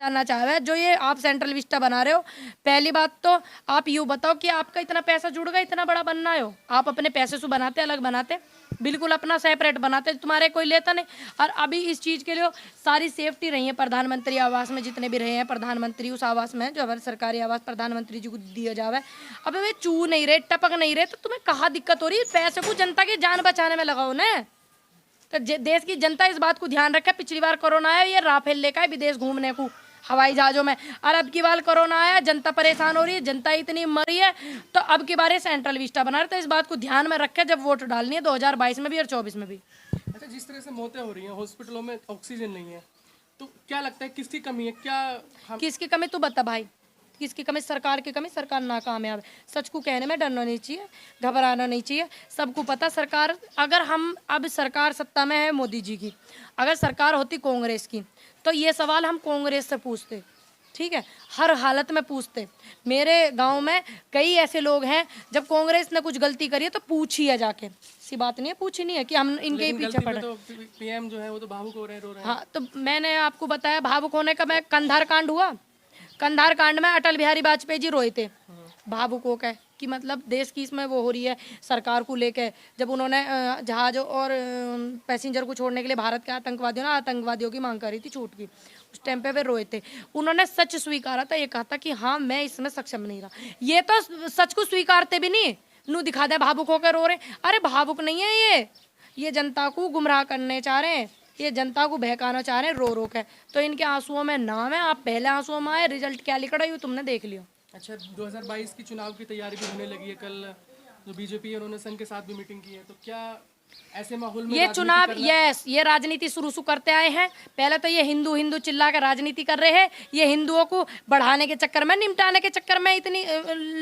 जानना चाह रहा है जो ये आप सेंट्रल विस्टा बना रहे हो। पहली बात तो आप यूँ बताओ कि आपका इतना पैसा जुड़ गया, इतना बड़ा बनना हो, आप अपने पैसे से बनाते, अलग बनाते, बिल्कुल अपना सेपरेट बनाते, तुम्हारे कोई लेता नहीं। और अभी इस चीज़ के लिए सारी सेफ्टी रही है प्रधानमंत्री आवास में, जितने भी रहे हैं प्रधानमंत्री उस आवास में जो हमारे सरकारी आवास प्रधानमंत्री जी को दिया जावे। अब वे चू नहीं रहे, टपक नहीं रहे, तो तुम्हें कहाँ दिक्कत हो रही है? पैसे को जनता की जान बचाने में लगाओ ना। तो देश की जनता इस बात को ध्यान रखे, पिछली बार कोरोना आया ये राफेल लेकर विदेश घूमने को हवाई जहाजों में, और अब की बार कोरोना आया, जनता परेशान हो रही है, जनता इतनी मरी है, तो अब की बार सेंट्रल विस्टा बना रहे। तो इस बात को ध्यान में रखे जब वोट डालनी है 2022 में भी और 24 में भी। अच्छा, जिस तरह से मौतें हो रही हैं, हॉस्पिटलों में ऑक्सीजन नहीं है, तो क्या लगता है किसकी कमी है? क्या किसकी कमी तू बता भाई, किसकी कमी? सरकार की कमी। सरकार नाकामयाब है। सच को कहने में डरना नहीं चाहिए, घबराना नहीं चाहिए। सबको पता सरकार, अगर हम अब सरकार सत्ता में है मोदी जी की, अगर सरकार होती कांग्रेस की तो ये सवाल हम कांग्रेस से पूछते, ठीक है, हर हालत में पूछते। मेरे गांव में कई ऐसे लोग हैं, जब कांग्रेस ने कुछ गलती करी है तो पूछिए जाके, सी बात नहीं है, पूछी नहीं है कि हम इनके ही पीछे पड़े। तो पीएम जो है वो तो भावुक हो रहे हैं, रो रहे हैं। हाँ, तो मैंने आपको बताया भावुक होने का, मैं कंधार कांड हुआ, कंधार कांड में अटल बिहारी वाजपेयी जी रोए थे भावुक होकर कि मतलब देश की इसमें वो हो रही है सरकार को लेके, जब उन्होंने जहाज और पैसेंजर को छोड़ने के लिए भारत के आतंकवादियों की मांग करी थी छूट की, उस टाइम पे वे रोए थे। उन्होंने सच स्वीकारा था, ये कहा था कि हाँ मैं इसमें सक्षम नहीं रहा। ये तो सच को स्वीकारते भी नहीं, नू दिखा दे भावुक होकर रो रहे। अरे भावुक नहीं है ये जनता को गुमराह करने चाह रहे हैं, ये जनता को बहकाना चाह रहे हैं रो रो के। तो इनके आंसुओं में नाम है, आप पहले आंसुओं में आए, रिजल्ट क्या लिख रहा है तुमने देख लियो। अच्छा, 2022 की चुनाव की तैयारी भी होने लगी है। कल जो बीजेपी है उन्होंने संघ के साथ भी मीटिंग की है, तो क्या ऐसे माहौल में ये चुनाव, यस, ये राजनीति शुरू करते आए हैं। पहले तो ये हिंदू हिंदू चिल्ला कर राजनीति कर रहे हैं, ये हिंदुओं को बढ़ाने के चक्कर में, निपटाने के चक्कर में इतनी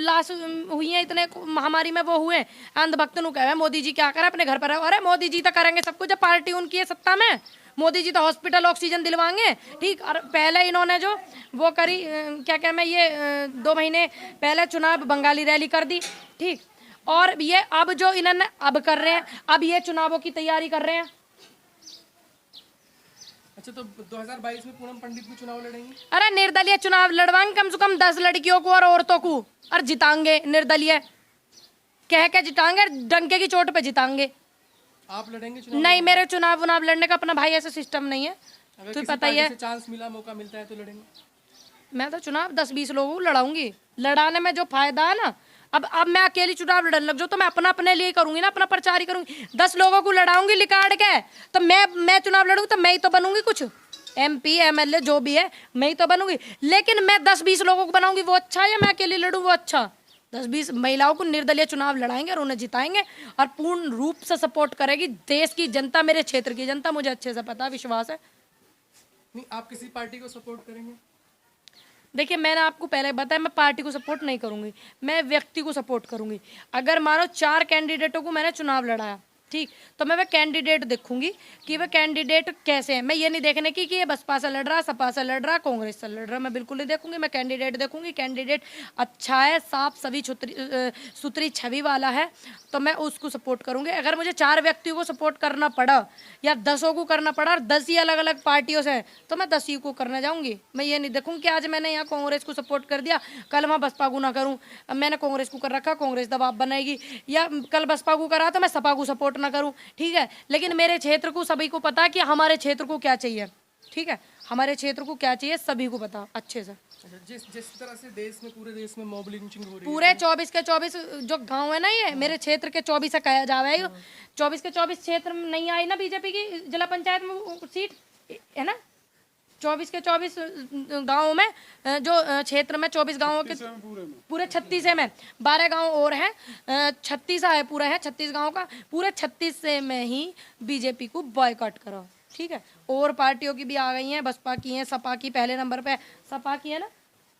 लाश हुई है, इतने महामारी में वो हुए। अंधभक्त नु कहे मोदी जी क्या करे अपने घर पर? अरे मोदी जी तो करेंगे सब कुछ, जब पार्टी उनकी है सत्ता में, मोदी जी तो हॉस्पिटल ऑक्सीजन दिलवाएंगे, ठीक। और पहले इन्होंने जो वो करी, क्या क्या मैं ये 2 महीने पहले चुनाव बंगाली रैली कर दी, ठीक। और ये अब जो इन्होंने अब कर रहे हैं, अब ये चुनावों की तैयारी कर रहे हैं। अच्छा, तो 2022 में पूनम पंडित भी चुनाव लड़ेंगे? अरे निर्दलीय चुनाव लड़वाएंगे, कम से कम 10 लड़कियों को और औरतों को, और जिताएंगे निर्दलीय, कह के जिताएंगे, डंके की चोट पे जिताएंगे। आप लड़ेंगे चुनाव? नहीं, मेरे चुनाव लड़ने का अपना भाई ऐसा सिस्टम नहीं है, तो पता ही है। चांस मिला, मौका मिलता है तो लड़ेंगे? मैं तो चुनाव 10-20 लोगों को लड़ाऊंगी, लड़ाने में जो फायदा है ना। अब मैं अकेली चुनाव लड़ने लग जाऊँ तो मैं अपने लिए करूंगी ना, अपना प्रचार ही करूंगी। 10 लोगों को लड़ाऊंगी लिकाड़ के, तो मैं चुनाव लड़ूंगी तो मैं ही तो बनूंगी, कुछ MP MLA जो भी है मैं ही तो बनूंगी। लेकिन मैं 10-20 लोगों को बनाऊंगी, वो अच्छा है, या मैं अकेली लड़ूं वो अच्छा? 10-20 महिलाओं को निर्दलीय चुनाव लड़ाएंगे और उन्हें जिताएंगे, और पूर्ण रूप से सपोर्ट करेगी देश की जनता, मेरे क्षेत्र की जनता, मुझे अच्छे से पता, विश्वास है। नहीं, आप किसी पार्टी को सपोर्ट करेंगे? देखिए, मैंने आपको पहले बताया, मैं पार्टी को सपोर्ट नहीं करूंगी, मैं व्यक्ति को सपोर्ट करूंगी। अगर मानो 4 कैंडिडेटों को मैंने चुनाव लड़ाया, ठीक, तो मैं वह कैंडिडेट देखूंगी कि वह कैंडिडेट कैसे है। मैं ये नहीं देखने की कि ये बसपा से लड़ रहा, सपा से लड़ रहा, कांग्रेस से लड़ रहा, मैं बिल्कुल नहीं देखूंगी। मैं कैंडिडेट देखूंगी, कैंडिडेट अच्छा है, साफ सभी सुथरी छवि वाला है, तो मैं उसको सपोर्ट करूंगी। अगर मुझे 4 व्यक्तियों को सपोर्ट करना पड़ा या 10 को करना पड़ा, और 10 ही अलग अलग पार्टियों से, तो मैं 10 ही को करने जाऊंगी। मैं ये नहीं देखूंगी कि आज मैंने यहाँ कांग्रेस को सपोर्ट कर दिया, कल वहाँ बसपा को ना करूँ। अब मैंने कांग्रेस को कर रखा, कांग्रेस दबाव बनाएगी, या कल बसपा को करा तो मैं सपा को सपोर्ट ना करूं, ठीक है। लेकिन मेरे क्षेत्र को सभी को पता है कि हमारे क्षेत्र को क्या चाहिए, ठीक है, हमारे क्षेत्र को क्या चाहिए सभी को पता अच्छे से। जिस तरह से देश में, पूरे देश में मॉब लिंचिंग हो रही है, पूरे 24 के 24 जो गांव है ना, ये मेरे क्षेत्र के 24 से कहा जा रहा है, 24 के 24 क्षेत्र में नहीं आई ना बीजेपी की जिला पंचायत में सीट, है ना। 24 के 24 गाँव में, जो क्षेत्र में 24 गाँवों के पूरे 36 में 12 गांव और हैं, 36 है पूरा है 36 गाँव का, पूरे 36 से में ही बीजेपी को बॉयकॉट करो, ठीक है। और पार्टियों की भी आ गई हैं, बसपा की हैं, सपा की पहले नंबर पे, सपा की है ना,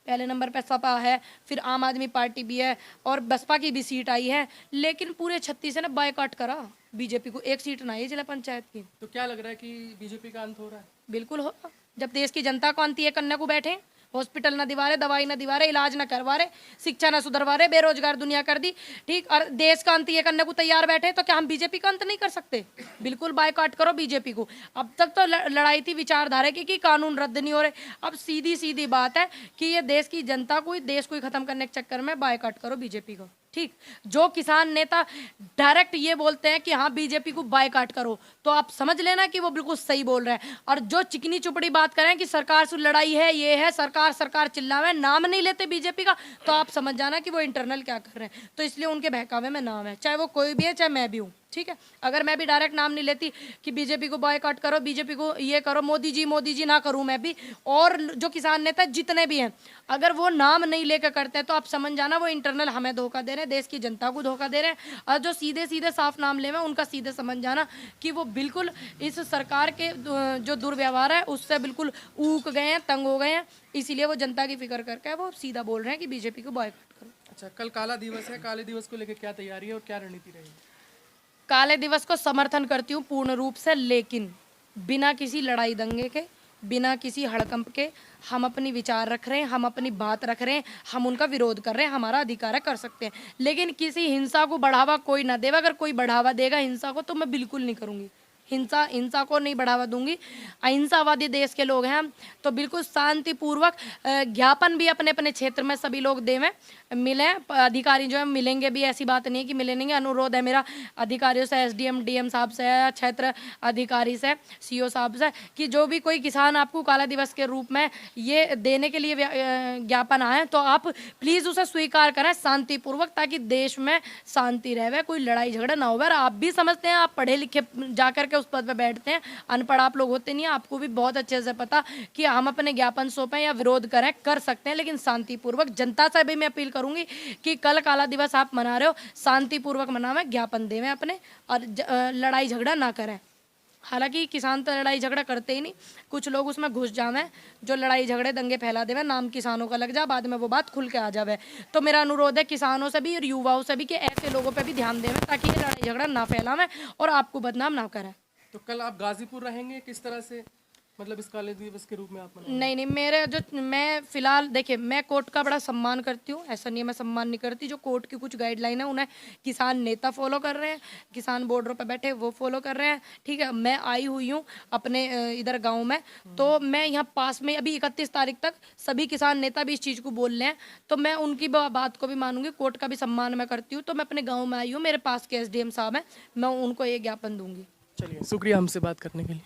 पहले नंबर पे सपा है, फिर आम आदमी पार्टी भी है, और बसपा की भी सीट आई है। लेकिन पूरे 36 से ना बॉयकॉट करा बीजेपी को, एक सीट ना आई जिला पंचायत की। तो क्या लग रहा है कि बीजेपी का अंत हो रहा है? बिल्कुल होगा, जब देश की जनता को अंत ये करने को बैठे, हॉस्पिटल ना दिवा रहे, दवाई ना दिवा रहे, इलाज ना करवा रहे, शिक्षा ना सुधरवा रहे, बेरोजगार दुनिया कर दी, ठीक। और देश का अंत ये करने को तैयार बैठे, तो क्या हम बीजेपी का अंत नहीं कर सकते? बिल्कुल बायकॉट करो बीजेपी को। अब तक तो लड़ाई थी विचारधारा की कि कानून रद्द नहीं हो रहे, अब सीधी सीधी बात है कि ये देश की जनता को, देश को ही खत्म करने के चक्कर में बायकॉट करो बीजेपी को, ठीक। जो किसान नेता डायरेक्ट ये बोलते हैं कि हाँ बीजेपी को बायकॉट करो, तो आप समझ लेना कि वो बिल्कुल सही बोल रहे हैं। और जो चिकनी चुपड़ी बात करें कि सरकार से लड़ाई है, ये है, सरकार सरकार चिल्लावे, नाम नहीं लेते बीजेपी का, तो आप समझ जाना कि वो इंटरनल क्या कर रहे हैं। तो इसलिए उनके बहकावे में नाम है, चाहे वो कोई भी है, चाहे मैं भी हूँ, ठीक है। अगर मैं भी डायरेक्ट नाम नहीं लेती कि बीजेपी को बॉयकॉट करो, बीजेपी को ये करो, मोदी जी ना करूं मैं भी, और जो किसान नेता जितने भी हैं, अगर वो नाम नहीं लेकर करते हैं, तो आप समझ जाना वो इंटरनल हमें धोखा दे रहे हैं, देश की जनता को धोखा दे रहे हैं। और जो सीधे सीधे साफ नाम ले, उनका सीधे समझ जाना कि वो बिल्कुल इस सरकार के जो दुर्व्यवहार है उससे बिल्कुल ऊक गए हैं, तंग हो गए हैं। इसीलिए वो जनता की फिक्र करके वो सीधा बोल रहे हैं कि बीजेपी को बॉयकॉट करो। अच्छा, कल काला दिवस है, काले दिवस को लेकर क्या तैयारी है और क्या रणनीति रहेगी? काले दिवस को समर्थन करती हूँ पूर्ण रूप से, लेकिन बिना किसी लड़ाई दंगे के, बिना किसी हड़कंप के हम अपनी विचार रख रहे हैं, हम अपनी बात रख रहे हैं, हम उनका विरोध कर रहे हैं, हमारा अधिकार है, कर सकते हैं। लेकिन किसी हिंसा को बढ़ावा कोई ना देगा। अगर कोई बढ़ावा देगा हिंसा को, तो मैं बिल्कुल नहीं करूँगी। हिंसा को नहीं बढ़ावा दूंगी। अहिंसावादी देश के लोग हैं हम, तो बिल्कुल शांतिपूर्वक ज्ञापन भी अपने अपने क्षेत्र में सभी लोग देवें, मिलें, अधिकारी जो है मिलेंगे भी, ऐसी बात नहीं कि मिले नहीं। अनुरोध है मेरा अधिकारियों से, एसडीएम डीएम साहब से, क्षेत्र अधिकारी से, सीओ साहब से, कि जो भी कोई किसान आपको काला दिवस के रूप में ये देने के लिए ज्ञापन आए, तो आप प्लीज़ उसे स्वीकार करें शांतिपूर्वक, ताकि देश में शांति रहे, कोई लड़ाई झगड़ा ना हो। आप भी समझते हैं, आप पढ़े लिखे जाकर के उस पद पे बैठते हैं, अनपढ़ आप लोग होते नहीं हैं, आपको भी बहुत अच्छे से पता कि हम अपने ज्ञापन सौंपें या विरोध करें, कर सकते हैं, लेकिन शांतिपूर्वक। जनता से भी मैं अपील करूंगी कि कल काला दिवस आप मना रहे हो, शांतिपूर्वक मनावें, ज्ञापन देवें अपने, और लड़ाई झगड़ा ना करें। हालांकि किसान तो लड़ाई झगड़ा करते ही नहीं, कुछ लोग उसमें घुस जावे, जो लड़ाई झगड़े दंगे फैला देवे, नाम किसानों का लग जा, बाद में वो बात खुल के आ जावे। तो मेरा अनुरोध है किसानों से भी और युवाओं से भी कि ऐसे लोगों पे भी ध्यान देवें, ताकि ये लड़ाई झगड़ा ना फैलावें और आपको बदनाम ना करें। तो कल आप गाजीपुर रहेंगे, किस तरह से मतलब इस काले दिवस के रूप में आप मनाएंगे? नहीं, मेरे जो मैं फिलहाल देखिए, मैं कोर्ट का बड़ा सम्मान करती हूँ, ऐसा नहीं है मैं सम्मान नहीं करती। जो कोर्ट की कुछ गाइडलाइन है उन्हें किसान नेता फॉलो कर रहे हैं, किसान बॉर्डरों पे बैठे वो फॉलो कर रहे हैं, ठीक है। मैं आई हुई हूँ अपने इधर गाँव में, तो मैं यहाँ पास में अभी 31 तारीख तक सभी किसान नेता भी इस चीज़ को बोल रहे हैं, तो मैं उनकी बात को भी मानूंगी, कोर्ट का भी सम्मान मैं करती हूँ। तो मैं अपने गाँव में आई हूँ, मेरे पास के SDM साहब हैं, मैं उनको ये ज्ञापन दूंगी। चलिए, शुक्रिया हमसे बात करने के लिए।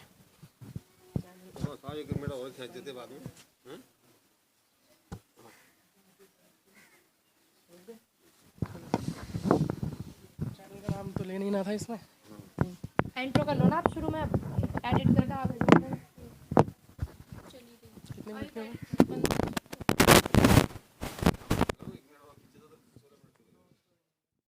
चैनल का नाम तो लेना ही ना था इसमें। इंट्रो कर लो ना आप शुरू में, एडिट करके आगे। कितने मिनट के हो?